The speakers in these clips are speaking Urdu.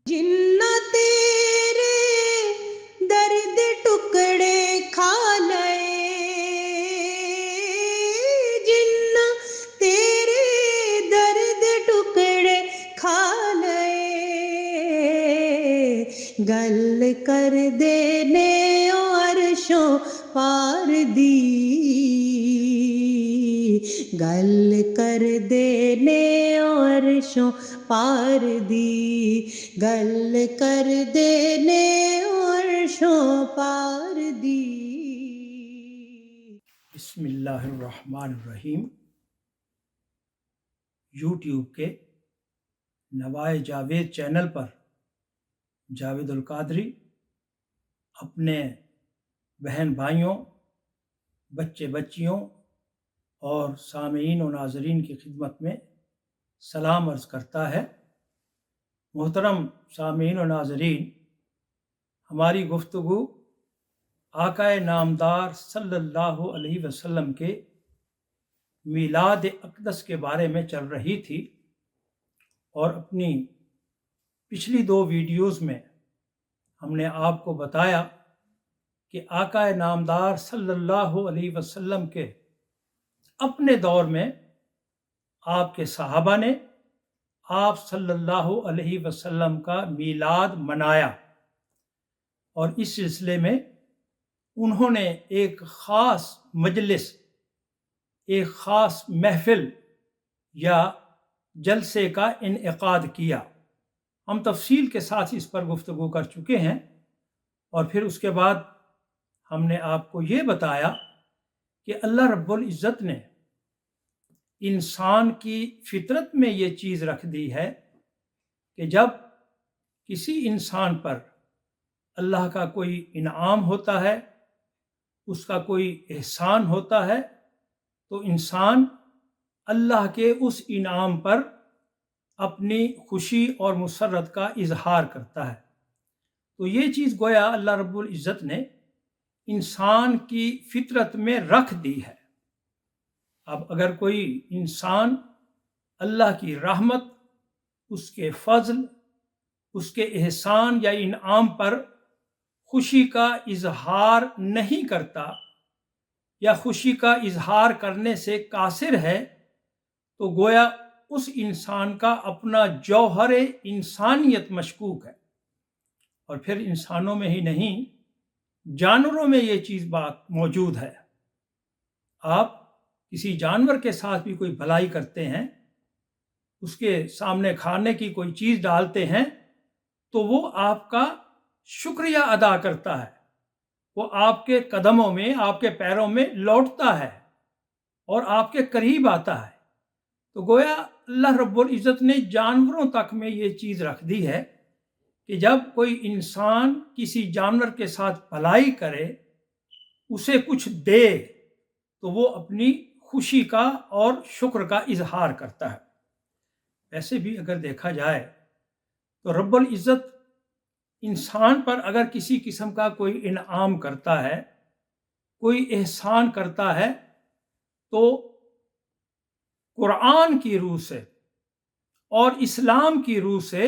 جنہ تیرے درد ٹکڑے کھا لئے، جنہ تیرے درد ٹکڑے کھا لئے، گل کر دینے عرشوں پار دی، گل کر دینے عرشوں پار دی، گل کر دینے عرشوں پار دی۔ بسم اللہ الرحمن الرحیم۔ یوٹیوب کے نوائے جاوید چینل پر جاوید القادری اپنے بہن بھائیوں، بچے بچیوں اور سامعین و ناظرین کی خدمت میں سلام عرض کرتا ہے۔ محترم سامعین و ناظرین، ہماری گفتگو آقا نامدار صلی اللہ علیہ وسلم کے میلاد اقدس کے بارے میں چل رہی تھی، اور اپنی پچھلی 2 ویڈیوز میں ہم نے آپ کو بتایا کہ آقا نامدار صلی اللہ علیہ وسلم کے اپنے دور میں آپ کے صحابہ نے آپ صلی اللہ علیہ وسلم کا میلاد منایا، اور اس سلسلے میں انہوں نے ایک خاص مجلس، ایک خاص محفل یا جلسے کا انعقاد کیا۔ ہم تفصیل کے ساتھ اس پر گفتگو کر چکے ہیں، اور پھر اس کے بعد ہم نے آپ کو یہ بتایا کہ اللہ رب العزت نے انسان کی فطرت میں یہ چیز رکھ دی ہے کہ جب کسی انسان پر اللہ کا کوئی انعام ہوتا ہے، اس کا کوئی احسان ہوتا ہے، تو انسان اللہ کے اس انعام پر اپنی خوشی اور مسرت کا اظہار کرتا ہے۔ تو یہ چیز گویا اللہ رب العزت نے انسان کی فطرت میں رکھ دی ہے۔ اب اگر کوئی انسان اللہ کی رحمت، اس کے فضل، اس کے احسان یا انعام پر خوشی کا اظہار نہیں کرتا یا خوشی کا اظہار کرنے سے قاصر ہے، تو گویا اس انسان کا اپنا جوہر انسانیت مشکوک ہے۔ اور پھر انسانوں میں ہی نہیں، جانوروں میں یہ چیز بات موجود ہے۔ آپ کسی جانور کے ساتھ بھی کوئی بھلائی کرتے ہیں، اس کے سامنے کھانے کی کوئی چیز ڈالتے ہیں، تو وہ آپ کا شکریہ ادا کرتا ہے، وہ آپ کے قدموں میں، آپ کے پیروں میں لوٹتا ہے اور آپ کے قریب آتا ہے۔ تو گویا اللہ رب العزت نے جانوروں تک میں یہ چیز رکھ دی ہے کہ جب کوئی انسان کسی جانور کے ساتھ بھلائی کرے، اسے کچھ دے، تو وہ اپنی خوشی کا اور شکر کا اظہار کرتا ہے۔ ایسے بھی اگر دیکھا جائے تو رب العزت انسان پر اگر کسی قسم کا کوئی انعام کرتا ہے، کوئی احسان کرتا ہے، تو قرآن کی روح سے اور اسلام کی روح سے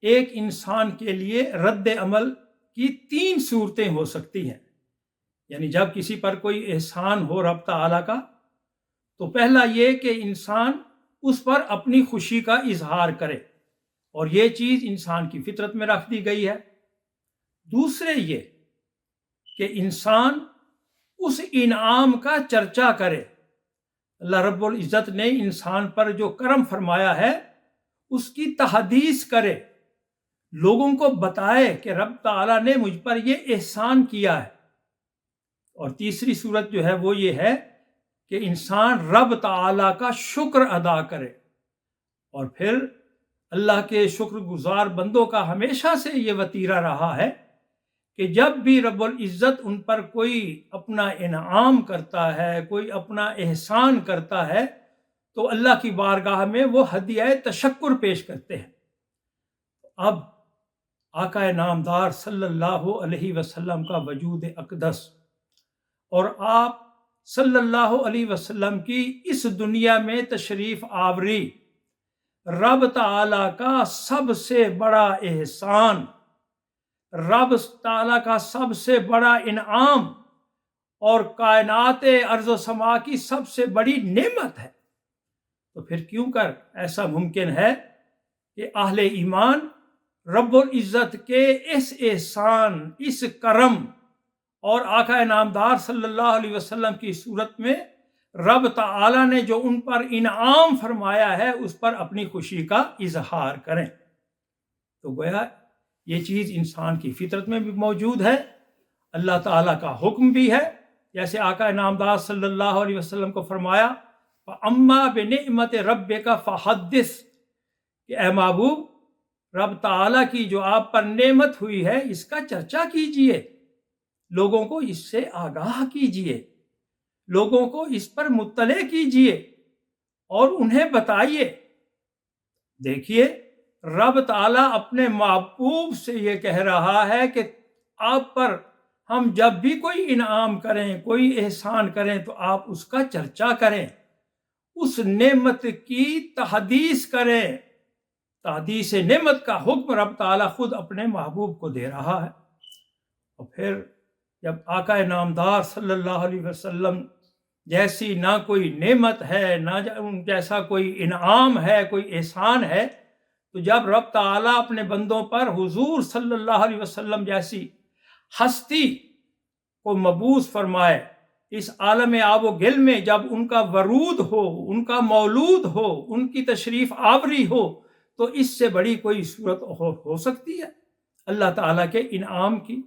ایک انسان کے لیے رد عمل کی 3 صورتیں ہو سکتی ہیں۔ یعنی جب کسی پر کوئی احسان ہو رب تعالیٰ کا، تو پہلا یہ کہ انسان اس پر اپنی خوشی کا اظہار کرے، اور یہ چیز انسان کی فطرت میں رکھ دی گئی ہے۔ دوسرے یہ کہ انسان اس انعام کا چرچا کرے۔ اللہ رب العزت نے انسان پر جو کرم فرمایا ہے، اس کی تحدیث کرے، لوگوں کو بتائے کہ رب تعالیٰ نے مجھ پر یہ احسان کیا ہے۔ اور تیسری صورت جو ہے وہ یہ ہے کہ انسان رب تعالیٰ کا شکر ادا کرے، اور پھر اللہ کے شکر گزار بندوں کا ہمیشہ سے یہ وتیرہ رہا ہے کہ جب بھی رب العزت ان پر کوئی اپنا انعام کرتا ہے، کوئی اپنا احسان کرتا ہے، تو اللہ کی بارگاہ میں وہ ہدیہ تشکر پیش کرتے ہیں۔ اب آقا نامدار صلی اللہ علیہ وسلم کا وجود اقدس اور آپ صلی اللہ علیہ وسلم کی اس دنیا میں تشریف آوری رب تعالیٰ کا سب سے بڑا احسان، رب تعالیٰ کا سب سے بڑا انعام اور کائنات ارض و سما کی سب سے بڑی نعمت ہے، تو پھر کیوں کر ایسا ممکن ہے کہ اہل ایمان رب العزت کے اس احسان، اس کرم اور آقا نامدار صلی اللہ علیہ وسلم کی صورت میں رب تعالیٰ نے جو ان پر انعام فرمایا ہے اس پر اپنی خوشی کا اظہار کریں؟ تو گویا یہ چیز انسان کی فطرت میں بھی موجود ہے، اللہ تعالیٰ کا حکم بھی ہے، جیسے آقا نامدار صلی اللہ علیہ وسلم کو فرمایا فَأَمَّا بِنِعْمَتِ رَبِّكَ فَحَدِّثْ، کہ اے محبوب رب تعالیٰ کی جو آپ پر نعمت ہوئی ہے اس کا چرچا کیجئے، لوگوں کو اس سے آگاہ کیجئے، لوگوں کو اس پر مطلع کیجئے اور انہیں بتائیے۔ دیکھیے رب تعالیٰ اپنے محبوب سے یہ کہہ رہا ہے کہ آپ پر ہم جب بھی کوئی انعام کریں، کوئی احسان کریں تو آپ اس کا چرچا کریں، اس نعمت کی تحدیث کریں۔ تحدیث نعمت کا حکم رب تعالیٰ خود اپنے محبوب کو دے رہا ہے۔ اور پھر جب آقا نامدار صلی اللہ علیہ وسلم جیسی نہ کوئی نعمت ہے، نہ جیسا کوئی انعام ہے، کوئی احسان ہے، تو جب رب تعالیٰ اپنے بندوں پر حضور صلی اللہ علیہ وسلم جیسی ہستی کو مبعوث فرمائے، اس عالم آب و گل میں جب ان کا ورود ہو، ان کا مولود ہو، ان کی تشریف آوری ہو، تو اس سے بڑی کوئی صورت ہو سکتی ہے اللہ تعالیٰ کے انعام کی؟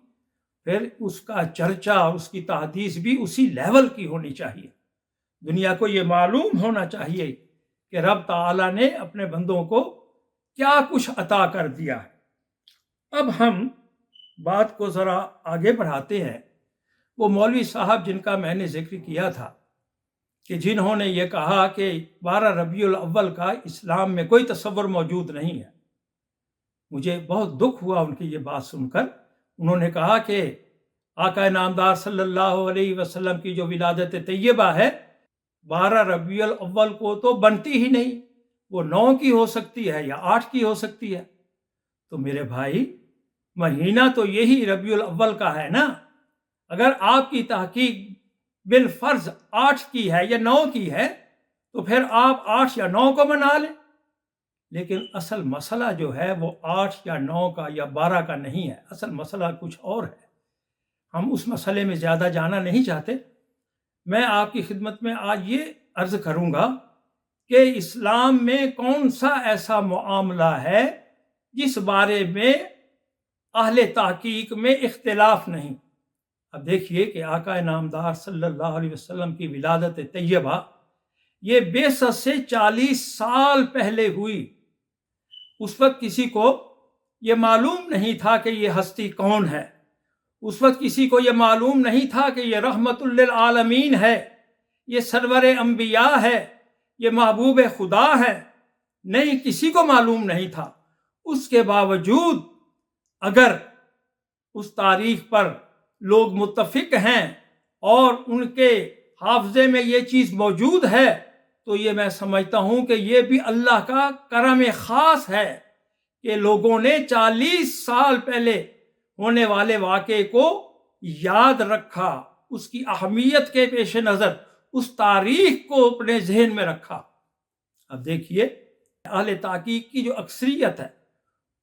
پھر اس کا چرچا اور اس کی تحدیث بھی اسی لیول کی ہونی چاہیے۔ دنیا کو یہ معلوم ہونا چاہیے کہ رب تعالیٰ نے اپنے بندوں کو کیا کچھ عطا کر دیا ہے۔ اب ہم بات کو ذرا آگے بڑھاتے ہیں۔ وہ مولوی صاحب جن کا میں نے ذکر کیا تھا کہ جنہوں نے یہ کہا کہ 12 ربیع الاول کا اسلام میں کوئی تصور موجود نہیں ہے، مجھے بہت دکھ ہوا ان کی یہ بات سن کر۔ انہوں نے کہا کہ آقا نامدار صلی اللہ علیہ وسلم کی جو ولادت طیبہ ہے 12 ربیع الاول کو تو بنتی ہی نہیں، وہ 9 کی ہو سکتی ہے یا 8 کی ہو سکتی ہے۔ تو میرے بھائی مہینہ تو یہی ربیع الاول کا ہے نا، اگر آپ کی تحقیق بالفرض 8 کی ہے یا 9 کی ہے تو پھر آپ 8 یا 9 کو منا لیں، لیکن اصل مسئلہ جو ہے وہ 8 یا 9 کا یا 12 کا نہیں ہے، اصل مسئلہ کچھ اور ہے۔ ہم اس مسئلے میں زیادہ جانا نہیں چاہتے۔ میں آپ کی خدمت میں آج یہ عرض کروں گا کہ اسلام میں کون سا ایسا معاملہ ہے جس بارے میں اہل تحقیق میں اختلاف نہیں۔ اب دیکھیے کہ آقا نامدار صلی اللہ علیہ وسلم کی ولادت طیبہ یہ بعثت سے 40 سال پہلے ہوئی۔ اس وقت کسی کو یہ معلوم نہیں تھا کہ یہ ہستی کون ہے، اس وقت کسی کو یہ معلوم نہیں تھا کہ یہ رحمت للعالمین ہے، یہ سرور انبیاء ہے، یہ محبوب خدا ہے، نہیں، کسی کو معلوم نہیں تھا۔ اس کے باوجود اگر اس تاریخ پر لوگ متفق ہیں اور ان کے حافظے میں یہ چیز موجود ہے تو یہ میں سمجھتا ہوں کہ یہ بھی اللہ کا کرم خاص ہے کہ لوگوں نے 40 سال پہلے ہونے والے واقعے کو یاد رکھا، اس کی اہمیت کے پیش نظر اس تاریخ کو اپنے ذہن میں رکھا۔ اب دیکھیے اہل تحقیق کی جو اکثریت ہے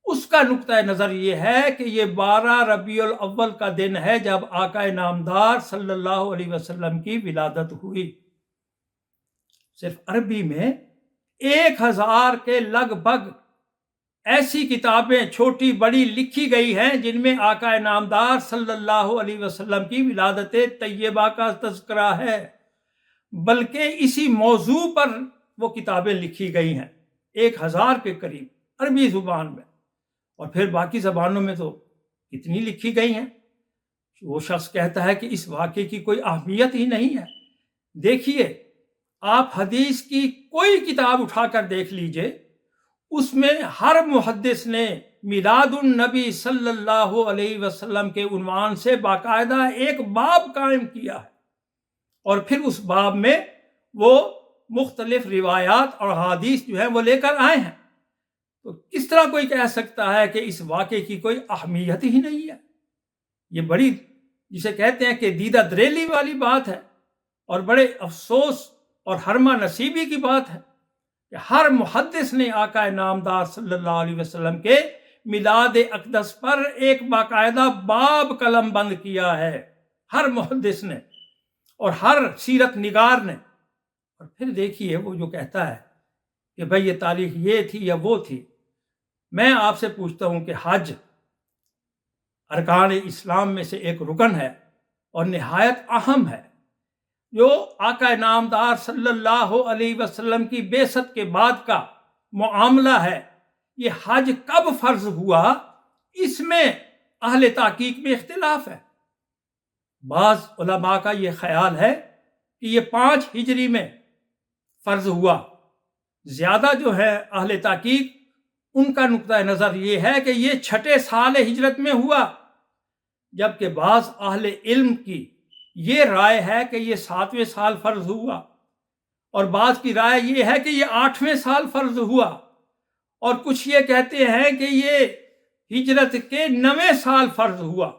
اس کا نقطہ نظر یہ ہے کہ یہ 12 ربیع الاول کا دن ہے جب آقا نامدار صلی اللہ علیہ وسلم کی ولادت ہوئی۔ صرف عربی میں 1000 کے لگ بھگ ایسی کتابیں چھوٹی بڑی لکھی گئی ہیں جن میں آقا نامدار صلی اللہ علیہ وسلم کی ولادت طیبہ کا تذکرہ ہے، بلکہ اسی موضوع پر وہ کتابیں لکھی گئی ہیں 1000 کے قریب عربی زبان میں، اور پھر باقی زبانوں میں تو کتنی لکھی گئی ہیں۔ وہ شخص کہتا ہے کہ اس واقعے کی کوئی اہمیت ہی نہیں ہے۔ دیکھیے آپ حدیث کی کوئی کتاب اٹھا کر دیکھ لیجئے، اس میں ہر محدث نے میلاد النبی صلی اللہ علیہ وسلم کے عنوان سے باقاعدہ ایک باب قائم کیا ہے، اور پھر اس باب میں وہ مختلف روایات اور حدیث جو ہیں وہ لے کر آئے ہیں۔ تو کس طرح کوئی کہہ سکتا ہے کہ اس واقعے کی کوئی اہمیت ہی نہیں ہے؟ یہ بڑی جسے کہتے ہیں کہ دیدہ دریلی والی بات ہے، اور بڑے افسوس اور حرمہ نصیبی کی بات ہے کہ ہر محدث نے آقا نامدار صلی اللہ علیہ وسلم کے میلاد اقدس پر ایک باقاعدہ باب قلم بند کیا ہے، ہر محدث نے اور ہر سیرت نگار نے۔ اور پھر دیکھیے وہ جو کہتا ہے کہ بھئی یہ تاریخ یہ تھی یا وہ تھی۔ میں آپ سے پوچھتا ہوں کہ حج ارکان اسلام میں سے ایک رکن ہے اور نہایت اہم ہے، جو آقا نامدار صلی اللہ علیہ وسلم کی بعثت کے بعد کا معاملہ ہے۔ یہ حج کب فرض ہوا، اس میں اہل تحقیق میں اختلاف ہے۔ بعض علماء کا یہ خیال ہے کہ یہ 5 ہجری میں فرض ہوا۔ زیادہ جو ہے اہل تحقیق، ان کا نقطہ نظر یہ ہے کہ یہ 6 سال ہجرت میں ہوا، جبکہ بعض اہل علم کی یہ رائے ہے کہ یہ 7ویں سال فرض ہوا، اور بعض کی رائے یہ ہے کہ یہ 8ویں سال فرض ہوا، اور کچھ یہ کہتے ہیں کہ یہ ہجرت کے 9ویں سال فرض ہوا۔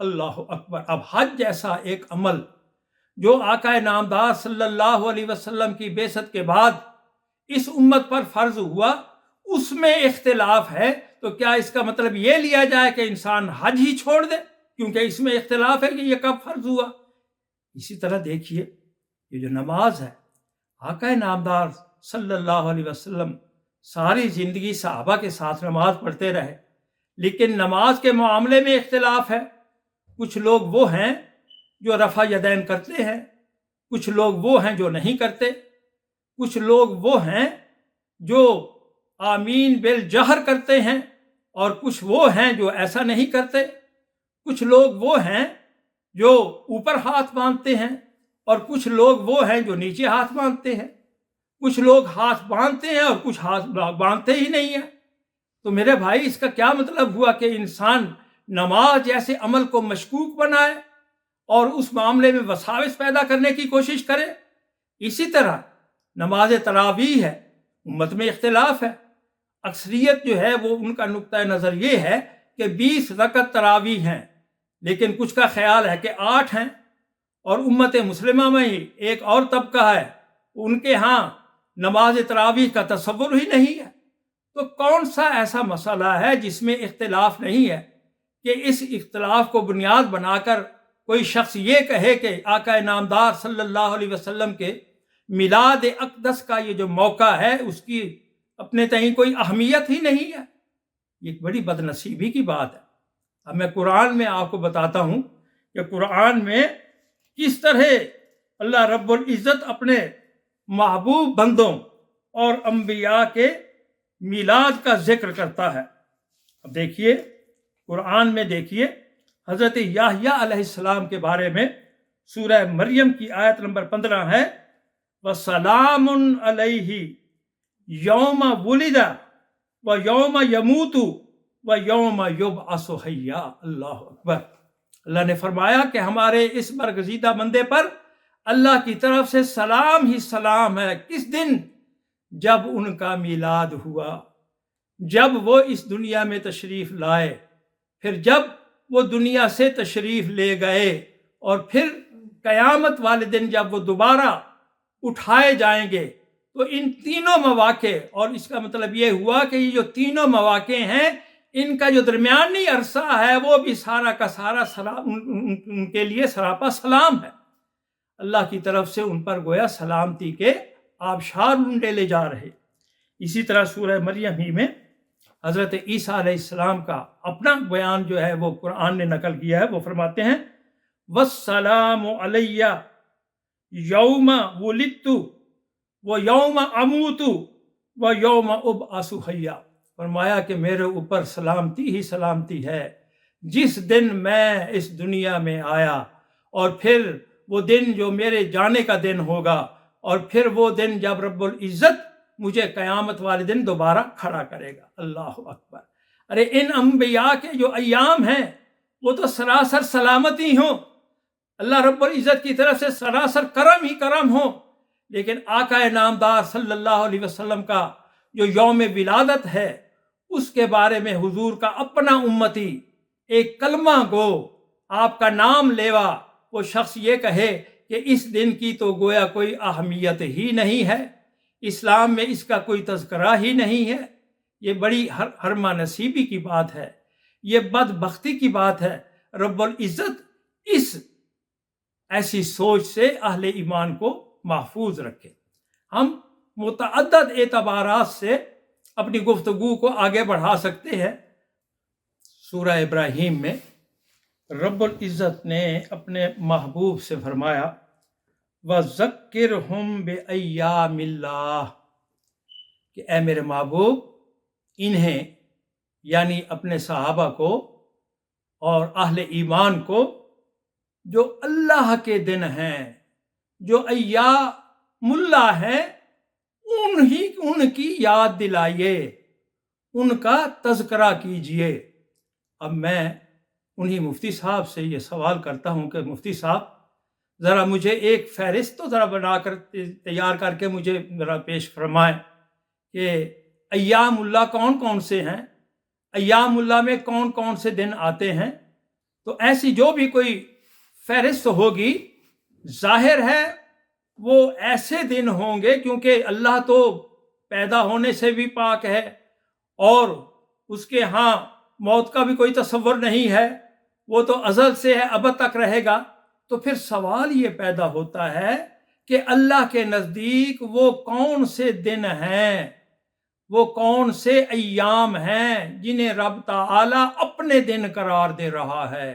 اللہ اکبر! اب حج جیسا ایک عمل جو آقا نامدار صلی اللہ علیہ وسلم کی بعثت کے بعد اس امت پر فرض ہوا، اس میں اختلاف ہے، تو کیا اس کا مطلب یہ لیا جائے کہ انسان حج ہی چھوڑ دے کیونکہ اس میں اختلاف ہے کہ یہ کب فرض ہوا؟ اسی طرح دیکھیے یہ جو نماز ہے، آقا نامدار صلی اللہ علیہ وسلم ساری زندگی صحابہ کے ساتھ نماز پڑھتے رہے، لیکن نماز کے معاملے میں اختلاف ہے۔ کچھ لوگ وہ ہیں جو رفع یدین کرتے ہیں، کچھ لوگ وہ ہیں جو نہیں کرتے، کچھ لوگ وہ ہیں جو آمین بالجہر کرتے ہیں، اور کچھ وہ ہیں جو ایسا نہیں کرتے، کچھ لوگ وہ ہیں جو اوپر ہاتھ باندھتے ہیں، اور کچھ لوگ وہ ہیں جو نیچے ہاتھ باندھتے ہیں، کچھ لوگ ہاتھ باندھتے ہیں اور کچھ ہاتھ باندھتے ہی نہیں ہیں۔ تو میرے بھائی، اس کا کیا مطلب ہوا کہ انسان نماز جیسے عمل کو مشکوک بنائے اور اس معاملے میں وساوس پیدا کرنے کی کوشش کرے؟ اسی طرح نماز تراویح ہے، امت میں اختلاف ہے۔ اکثریت جو ہے وہ ان کا نقطہ نظر یہ ہے کہ 20 رکعت تراویح ہیں، لیکن کچھ کا خیال ہے کہ 8 ہیں، اور امت مسلمہ میں ہی ایک اور طبقہ ہے، ان کے ہاں نماز تراویح کا تصور ہی نہیں ہے۔ تو کون سا ایسا مسئلہ ہے جس میں اختلاف نہیں ہے کہ اس اختلاف کو بنیاد بنا کر کوئی شخص یہ کہے کہ آقا نامدار صلی اللہ علیہ وسلم کے میلاد اقدس کا یہ جو موقع ہے اس کی اپنے تئیں کوئی اہمیت ہی نہیں ہے؟ یہ ایک بڑی بد نصیبی کی بات ہے۔ اب میں قرآن میں آپ کو بتاتا ہوں کہ قرآن میں کس طرح اللہ رب العزت اپنے محبوب بندوں اور انبیاء کے میلاد کا ذکر کرتا ہے۔ اب دیکھیے قرآن میں، دیکھیے حضرت یحییٰ علیہ السلام کے بارے میں سورہ مریم کی آیت نمبر 15 ہے، وَسَلَامٌ عَلَيْهِ يَوْمَ وُلِدَ وَيَوْمَ يَمُوتُ وَيَوْمَ يُبْعَثُ حَيًّا۔ اللہ اکبر! اللہ نے فرمایا کہ ہمارے اس برگزیدہ بندے پر اللہ کی طرف سے سلام ہی سلام ہے۔ کس دن؟ جب ان کا میلاد ہوا، جب وہ اس دنیا میں تشریف لائے، پھر جب وہ دنیا سے تشریف لے گئے، اور پھر قیامت والے دن جب وہ دوبارہ اٹھائے جائیں گے۔ تو ان تینوں مواقع، اور اس کا مطلب یہ ہوا کہ یہ جو تینوں مواقع ہیں، ان کا جو درمیانی عرصہ ہے وہ بھی سارا کا سارا سلام ان کے لیے سراپا سلام ہے۔ اللہ کی طرف سے ان پر گویا سلامتی کے آبشار ڈالے جا رہے۔ اسی طرح سورہ مریم ہی میں حضرت عیسیٰ علیہ السلام کا اپنا بیان جو ہے وہ قرآن نے نقل کیا ہے۔ وہ فرماتے ہیں، وَالسَّلَامُ عَلَيَّ یوم ولدت وَیَوْمَ أَمُوتُ وَیَوْمَ أُبْعَثُ حَیًّا۔ فرمایا کہ میرے اوپر سلامتی ہی سلامتی ہے جس دن میں اس دنیا میں آیا، اور پھر وہ دن جو میرے جانے کا دن ہوگا، اور پھر وہ دن جب رب العزت مجھے قیامت والے دن دوبارہ کھڑا کرے گا۔ اللہ اکبر! ارے ان انبیاء کے جو ایام ہیں وہ تو سراسر سلامتی ہوں، اللہ رب العزت کی طرف سے سراسر کرم ہی کرم ہوں، لیکن آقا نامدار صلی اللہ علیہ وسلم کا جو یوم ولادت ہے اس کے بارے میں حضور کا اپنا امتی ایک کلمہ گو، آپ کا نام لیوا وہ شخص یہ کہے کہ اس دن کی تو گویا کوئی اہمیت ہی نہیں ہے، اسلام میں اس کا کوئی تذکرہ ہی نہیں ہے، یہ بڑی ہرما نصیبی کی بات ہے، یہ بدبختی کی بات ہے۔ رب العزت اس ایسی سوچ سے اہل ایمان کو محفوظ رکھے۔ ہم متعدد اعتبارات سے اپنی گفتگو کو آگے بڑھا سکتے ہیں۔ سورہ ابراہیم میں رب العزت نے اپنے محبوب سے فرمایا وَذَكِّرْهُمْ بِأَيَّامِ اللَّهِ کہ اے میرے محبوب انہیں یعنی اپنے صحابہ کو اور اہل ایمان کو جو اللہ کے دن ہیں، جو ایام اللہ ہیں، ان کی یاد دلائیے، ان کا تذکرہ کیجئے۔ اب میں انہی مفتی صاحب سے یہ سوال کرتا ہوں کہ مفتی صاحب ذرا مجھے ایک فہرست تو ذرا بنا کر تیار کر کے مجھے ذرا پیش فرمائیں کہ ایام اللہ کون کون سے ہیں، ایام اللہ میں کون کون سے دن آتے ہیں۔ تو ایسی جو بھی کوئی فہرست ہوگی، ظاہر ہے وہ ایسے دن ہوں گے کیونکہ اللہ تو پیدا ہونے سے بھی پاک ہے اور اس کے ہاں موت کا بھی کوئی تصور نہیں ہے، وہ تو ازل سے ہے، ابد تک رہے گا۔ تو پھر سوال یہ پیدا ہوتا ہے کہ اللہ کے نزدیک وہ کون سے دن ہیں، وہ کون سے ایام ہیں جنہیں رب تعالی اپنے دن قرار دے رہا ہے،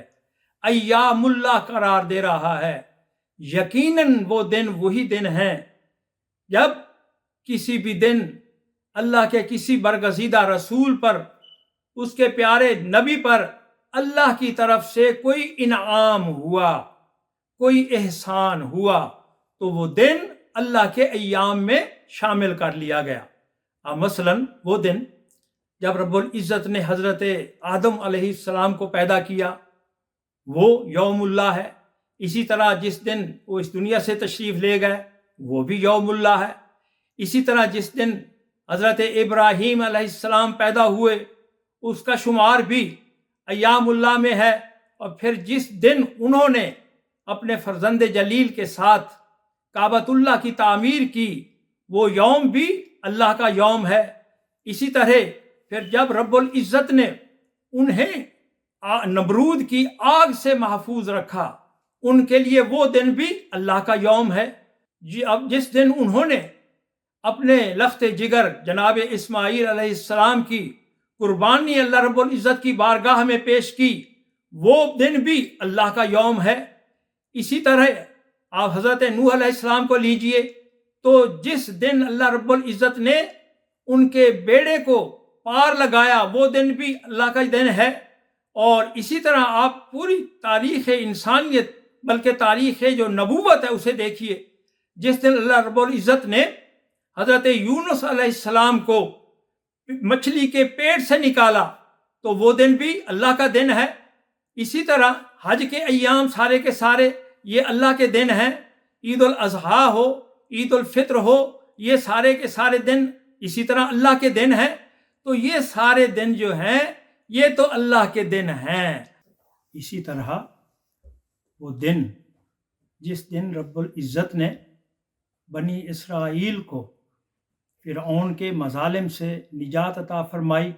ایام اللہ قرار دے رہا ہے۔ یقیناً وہ دن وہی دن ہیں جب کسی بھی دن اللہ کے کسی برگزیدہ رسول پر، اس کے پیارے نبی پر اللہ کی طرف سے کوئی انعام ہوا، کوئی احسان ہوا، تو وہ دن اللہ کے ایام میں شامل کر لیا گیا۔ مثلاً وہ دن جب رب العزت نے حضرت آدم علیہ السلام کو پیدا کیا وہ یوم اللہ ہے، اسی طرح جس دن وہ اس دنیا سے تشریف لے گئے وہ بھی یوم اللہ ہے، اسی طرح جس دن حضرت ابراہیم علیہ السلام پیدا ہوئے اس کا شمار بھی ایام اللہ میں ہے، اور پھر جس دن انہوں نے اپنے فرزند جلیل کے ساتھ کعبۃ اللہ کی تعمیر کی وہ یوم بھی اللہ کا یوم ہے۔ اسی طرح پھر جب رب العزت نے انہیں نمرود کی آگ سے محفوظ رکھا ان کے لیے وہ دن بھی اللہ کا یوم ہے۔ اب جس دن انہوں نے اپنے لخت جگر جناب اسماعیل علیہ السلام کی قربانی اللہ رب العزت کی بارگاہ میں پیش کی وہ دن بھی اللہ کا یوم ہے۔ اسی طرح آپ حضرت نوح علیہ السلام کو لیجئے تو جس دن اللہ رب العزت نے ان کے بیڑے کو پار لگایا وہ دن بھی اللہ کا دن ہے۔ اور اسی طرح آپ پوری تاریخ انسانیت بلکہ تاریخ جو نبوت ہے اسے دیکھیے، جس دن اللہ رب العزت نے حضرت یونس علیہ السلام کو مچھلی کے پیٹ سے نکالا تو وہ دن بھی اللہ کا دن ہے۔ اسی طرح حج کے ایام سارے کے سارے یہ اللہ کے دن ہیں، عید الاضحیٰ ہو، عید الفطر ہو، یہ سارے کے سارے دن اسی طرح اللہ کے دن ہیں۔ تو یہ سارے دن جو ہیں یہ تو اللہ کے دن ہیں۔ اسی طرح وہ دن جس دن رب العزت نے بنی اسرائیل کو فرعون کے مظالم سے نجات عطا فرمائی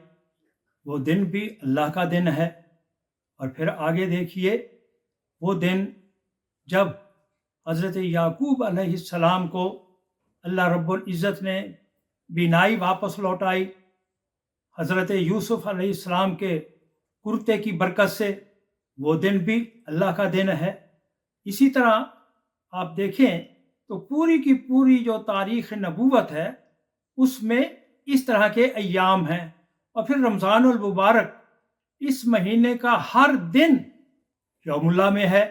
وہ دن بھی اللہ کا دن ہے۔ اور پھر آگے دیکھیے وہ دن جب حضرت یعقوب علیہ السلام کو اللہ رب العزت نے بینائی واپس لوٹائی حضرت یوسف علیہ السلام کے کرتے کی برکت سے وہ دن بھی اللہ کا دن ہے۔ اسی طرح آپ دیکھیں تو پوری کی پوری جو تاریخ نبوت ہے اس میں اس طرح کے ایام ہیں۔ اور پھر رمضان المبارک اس مہینے کا ہر دن یوم اللہ میں ہے۔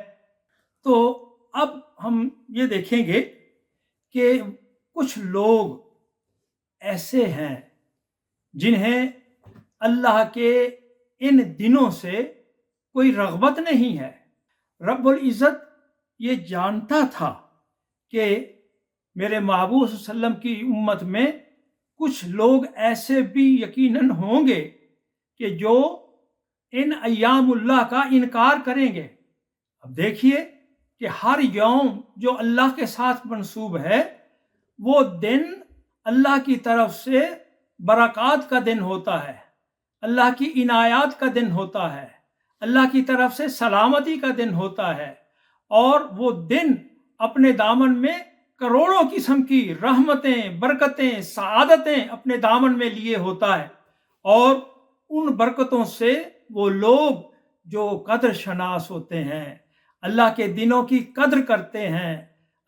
تو اب ہم یہ دیکھیں گے کہ کچھ لوگ ایسے ہیں جنہیں اللہ کے ان دنوں سے کوئی رغبت نہیں ہے۔ رب العزت یہ جانتا تھا کہ میرے محبوب صلی اللہ علیہ وسلم کی امت میں کچھ لوگ ایسے بھی یقیناً ہوں گے کہ جو ان ایام اللہ کا انکار کریں گے. اب دیکھیے کہ ہر یوم جو اللہ کے ساتھ منسوب ہے وہ دن اللہ کی طرف سے برکات کا دن ہوتا ہے، اللہ کی عنایات کا دن ہوتا ہے، اللہ کی طرف سے سلامتی کا دن ہوتا ہے، اور وہ دن اپنے دامن میں کروڑوں قسم کی رحمتیں، برکتیں، سعادتیں اپنے دامن میں لیے ہوتا ہے. اور ان برکتوں سے وہ لوگ جو قدر شناس ہوتے ہیں، اللہ کے دنوں کی قدر کرتے ہیں،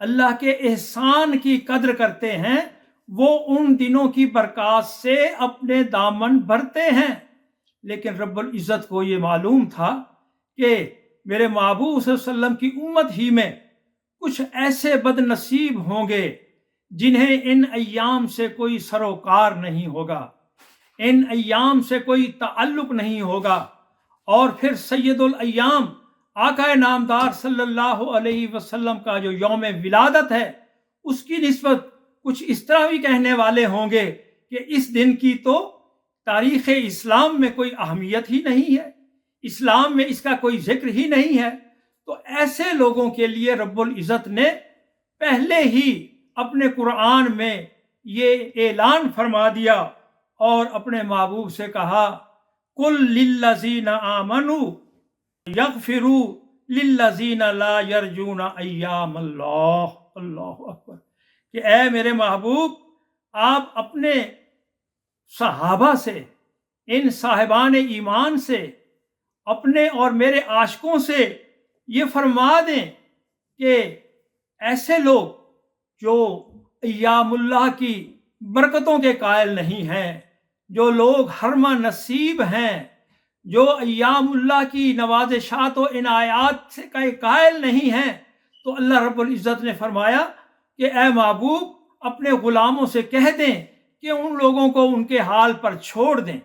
اللہ کے احسان کی قدر کرتے ہیں، وہ ان دنوں کی برکات سے اپنے دامن بھرتے ہیں. لیکن رب العزت کو یہ معلوم تھا کہ میرے محبوب صلی اللہ علیہ وسلم کی امت ہی میں کچھ ایسے بد نصیب ہوں گے جنہیں ان ایام سے کوئی سروکار نہیں ہوگا، ان ایام سے کوئی تعلق نہیں ہوگا. اور پھر سید الایام آقا نامدار صلی اللہ علیہ وسلم کا جو یوم ولادت ہے اس کی نسبت کچھ اس طرح بھی کہنے والے ہوں گے کہ اس دن کی تو تاریخ اسلام میں کوئی اہمیت ہی نہیں ہے، اسلام میں اس کا کوئی ذکر ہی نہیں ہے. تو ایسے لوگوں کے لیے رب العزت نے پہلے ہی اپنے قرآن میں یہ اعلان فرما دیا اور اپنے محبوب سے کہا قل للذین آمنوا یغفروا للذین لا یرجون ایام اللہ. اللہ اکبر. کہ اے میرے محبوب آپ اپنے صحابہ سے، ان صاحبان ایمان سے، اپنے اور میرے عاشقوں سے یہ فرما دیں کہ ایسے لوگ جو ایام اللہ کی برکتوں کے قائل نہیں ہیں، جو لوگ حرمہ نصیب ہیں، جو ایام اللہ کی نوازشات و عنایات سے قائل نہیں ہیں، تو اللہ رب العزت نے فرمایا کہ اے محبوب اپنے غلاموں سے کہہ دیں کہ ان لوگوں کو ان کے حال پر چھوڑ دیں،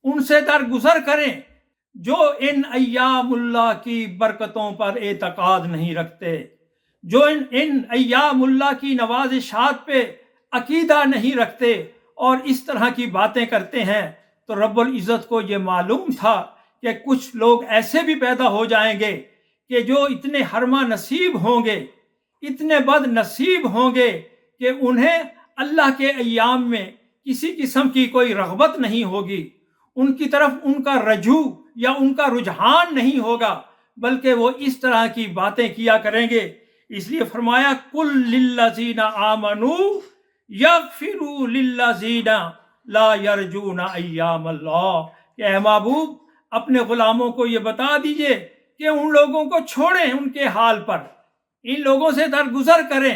ان سے درگزر کریں جو ان ایام اللہ کی برکتوں پر اعتقاد نہیں رکھتے، جو ان ایام اللہ کی نوازشات پہ عقیدہ نہیں رکھتے اور اس طرح کی باتیں کرتے ہیں. تو رب العزت کو یہ معلوم تھا کہ کچھ لوگ ایسے بھی پیدا ہو جائیں گے کہ جو اتنے حرمہ نصیب ہوں گے، اتنے بد نصیب ہوں گے کہ انہیں اللہ کے ایام میں کسی قسم کی کوئی رغبت نہیں ہوگی، ان کی طرف ان کا رجوع یا ان کا رجحان نہیں ہوگا، بلکہ وہ اس طرح کی باتیں کیا کریں گے. اس لیے فرمایا قل للذین آمنوا یغفروا للذین لا یرجون ایام اللہ. کہ اے محبوب اپنے غلاموں کو یہ بتا دیجئے کہ ان لوگوں کو چھوڑیں ان کے حال پر، ان لوگوں سے درگزر کریں.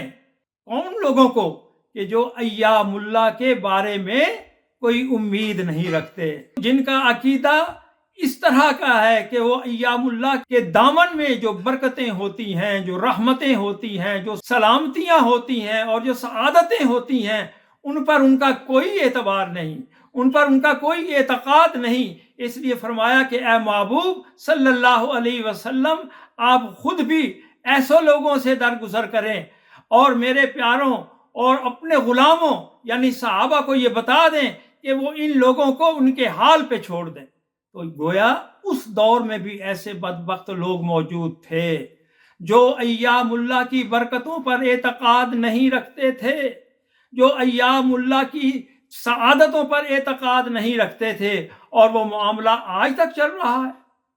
کون لوگوں کو؟ کہ جو ایام اللہ کے بارے میں کوئی امید نہیں رکھتے، جن کا عقیدہ اس طرح کا ہے کہ وہ ایام اللہ کے دامن میں جو برکتیں ہوتی ہیں، جو رحمتیں ہوتی ہیں، جو سلامتیاں ہوتی ہیں اور جو سعادتیں ہوتی ہیں، ان پر ان کا کوئی اعتبار نہیں، ان پر ان کا کوئی اعتقاد نہیں. اس لیے فرمایا کہ اے محبوب صلی اللہ علیہ وسلم آپ خود بھی ایسے لوگوں سے درگزر کریں اور میرے پیاروں اور اپنے غلاموں یعنی صحابہ کو یہ بتا دیں کہ وہ ان لوگوں کو ان کے حال پہ چھوڑ دیں. تو گویا اس دور میں بھی ایسے بدبخت لوگ موجود تھے جو ایام اللہ کی برکتوں پر اعتقاد نہیں رکھتے تھے، جو ایام اللہ کی سعادتوں پر اعتقاد نہیں رکھتے تھے، اور وہ معاملہ آج تک چل رہا ہے.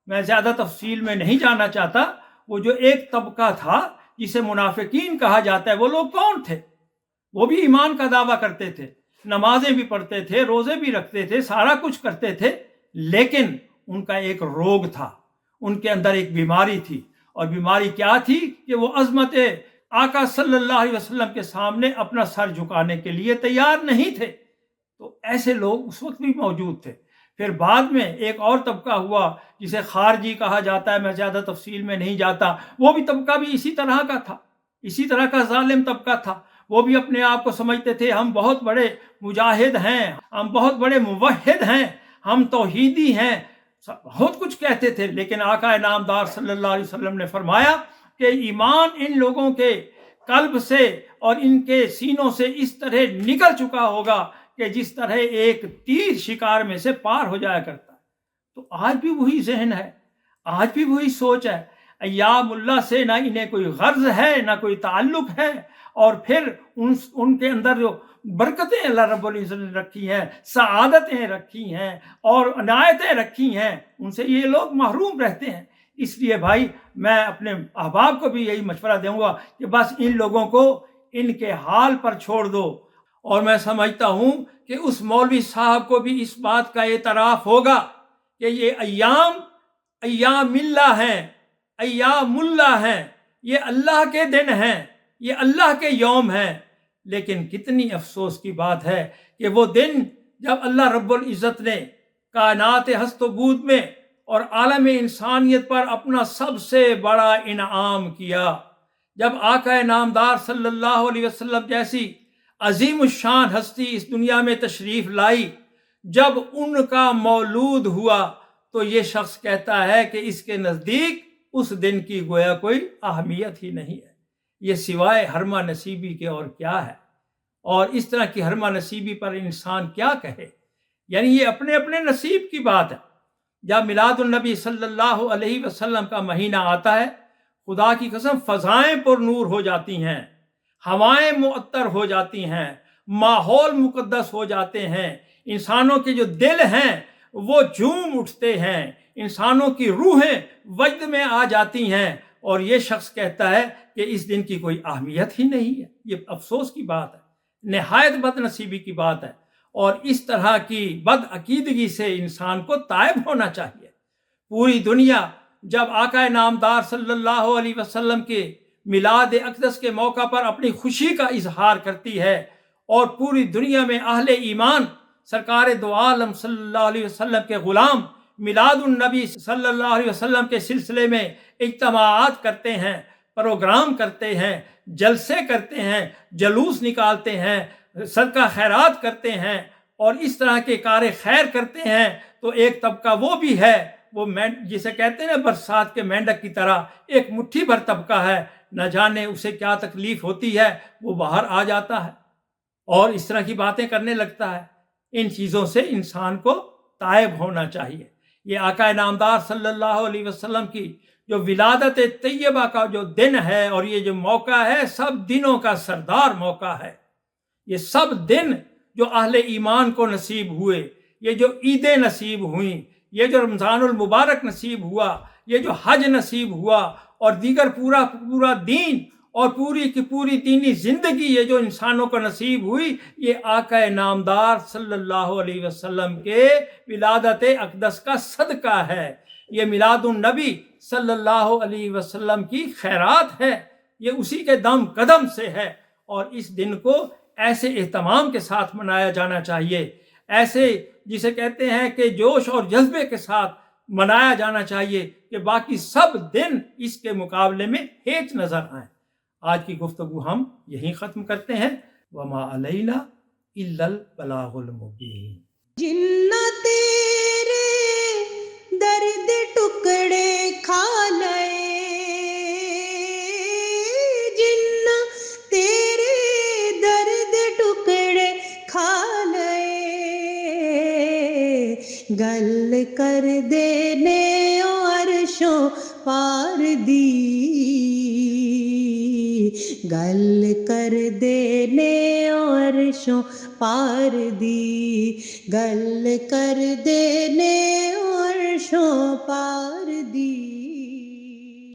میں زیادہ تفصیل میں نہیں جانا چاہتا. وہ جو ایک طبقہ تھا جسے منافقین کہا جاتا ہے، وہ لوگ کون تھے؟ وہ بھی ایمان کا دعویٰ کرتے تھے، نمازیں بھی پڑھتے تھے، روزے بھی رکھتے تھے، سارا کچھ کرتے تھے، لیکن ان کا ایک روگ تھا، ان کے اندر ایک بیماری تھی. اور بیماری کیا تھی؟ کہ وہ عظمت آقا صلی اللہ علیہ وسلم کے سامنے اپنا سر جھکانے کے لیے تیار نہیں تھے. تو ایسے لوگ اس وقت بھی موجود تھے. پھر بعد میں ایک اور طبقہ ہوا جسے خارجی کہا جاتا ہے، میں زیادہ تفصیل میں نہیں جاتا. وہ بھی طبقہ بھی اسی طرح کا تھا، اسی طرح کا ظالم طبقہ تھا. وہ بھی اپنے آپ کو سمجھتے تھے ہم بہت بڑے مجاہد ہیں، ہم بہت بڑے موحد ہیں، ہم توحیدی ہیں، بہت کچھ کہتے تھے. لیکن آقا نامدار صلی اللہ علیہ وسلم نے فرمایا کہ ایمان ان لوگوں کے قلب سے اور ان کے سینوں سے اس طرح نکل چکا ہوگا کہ جس طرح ایک تیر شکار میں سے پار ہو جایا کرتا ہے. تو آج بھی وہی ذہن ہے، آج بھی وہی سوچ ہے۔ ایام اللہ سے نہ انہیں کوئی غرض ہے، نہ کوئی تعلق ہے، اور پھر ان کے اندر جو برکتیں اللہ رب العزت نے رکھی ہیں، سعادتیں رکھی ہیں اور عنایتیں رکھی ہیں، ان سے یہ لوگ محروم رہتے ہیں۔ اس لیے بھائی میں اپنے احباب کو بھی یہی مشورہ دوں گا کہ بس ان لوگوں کو ان کے حال پر چھوڑ دو۔ اور میں سمجھتا ہوں کہ اس مولوی صاحب کو بھی اس بات کا اعتراف ہوگا کہ یہ ایام اللہ ہیں، ایام اللہ ہیں، یہ اللہ کے دن ہیں، یہ اللہ کے یوم ہیں۔ لیکن کتنی افسوس کی بات ہے کہ وہ دن جب اللہ رب العزت نے کائنات ہست و بود میں اور عالم انسانیت پر اپنا سب سے بڑا انعام کیا، جب آقا نامدار صلی اللہ علیہ وسلم جیسی عظیم الشان ہستی اس دنیا میں تشریف لائی، جب ان کا مولود ہوا تو یہ شخص کہتا ہے کہ اس کے نزدیک اس دن کی گویا کوئی اہمیت ہی نہیں ہے، یہ سوائے حرمہ نصیبی کے اور کیا ہے۔ اور اس طرح کی حرمہ نصیبی پر انسان کیا کہے، یعنی یہ اپنے اپنے نصیب کی بات ہے۔ جب میلاد النبی صلی اللہ علیہ وسلم کا مہینہ آتا ہے، خدا کی قسم فضائیں پر نور ہو جاتی ہیں، ہوائیں معطر ہو جاتی ہیں، ماحول مقدس ہو جاتے ہیں، انسانوں کے جو دل ہیں وہ جھوم اٹھتے ہیں، انسانوں کی روحیں وجد میں آ جاتی ہیں، اور یہ شخص کہتا ہے کہ اس دن کی کوئی اہمیت ہی نہیں ہے۔ یہ افسوس کی بات ہے، نہایت بد نصیبی کی بات ہے، اور اس طرح کی بد عقیدگی سے انسان کو تائب ہونا چاہیے۔ پوری دنیا جب آقا نامدار صلی اللہ علیہ وسلم کے میلاد اقدس کے موقع پر اپنی خوشی کا اظہار کرتی ہے، اور پوری دنیا میں اہل ایمان سرکار دو عالم صلی اللہ علیہ وسلم کے غلام میلاد النبی صلی اللہ علیہ وسلم کے سلسلے میں اجتماعات کرتے ہیں، پروگرام کرتے ہیں، جلسے کرتے ہیں، جلوس نکالتے ہیں، صدقہ خیرات کرتے ہیں، اور اس طرح کے کار خیر کرتے ہیں، تو ایک طبقہ وہ بھی ہے، وہ جسے کہتے ہیں نا برسات کے مینڈک کی طرح ایک مٹھی بھر طبقہ ہے، نہ جانے اسے کیا تکلیف ہوتی ہے، وہ باہر آ جاتا ہے اور اس طرح کی باتیں کرنے لگتا ہے۔ ان چیزوں سے انسان کو تائب ہونا چاہیے۔ یہ آقا نامدار صلی اللہ علیہ وسلم کی جو ولادت طیبہ کا جو دن ہے، اور یہ جو موقع ہے سب دنوں کا سردار موقع ہے۔ یہ سب دن جو اہل ایمان کو نصیب ہوئے، یہ جو عیدیں نصیب ہوئیں، یہ جو رمضان المبارک نصیب ہوا، یہ جو حج نصیب ہوا، اور دیگر پورا دین اور پوری کی پوری دینی زندگی یہ جو انسانوں کو نصیب ہوئی، یہ آقا نامدار صلی اللہ علیہ وسلم کے ولادت اقدس کا صدقہ ہے۔ یہ میلاد النبی صلی اللہ علیہ وسلم کی خیرات ہے، یہ اسی کے دم قدم سے ہے، اور اس دن کو ایسے اہتمام کے ساتھ منایا جانا چاہیے، ایسے جسے کہتے ہیں کہ جوش اور جذبے کے ساتھ منایا جانا چاہیے کہ باقی سب دن اس کے مقابلے میں ہیچ نظر آئیں۔ آج کی گفتگو ہم یہیں ختم کرتے ہیں۔ وما علینا الا البلاغ المبین۔ جنہ تیرے درد ٹکڑے کھا لئے، جنہ تیرے درد ٹکڑے کھا لئے، گل کر دینے عرشوں پار دی، گل کر دینے عرشوں پار دی، گل کر دینے عرشوں پار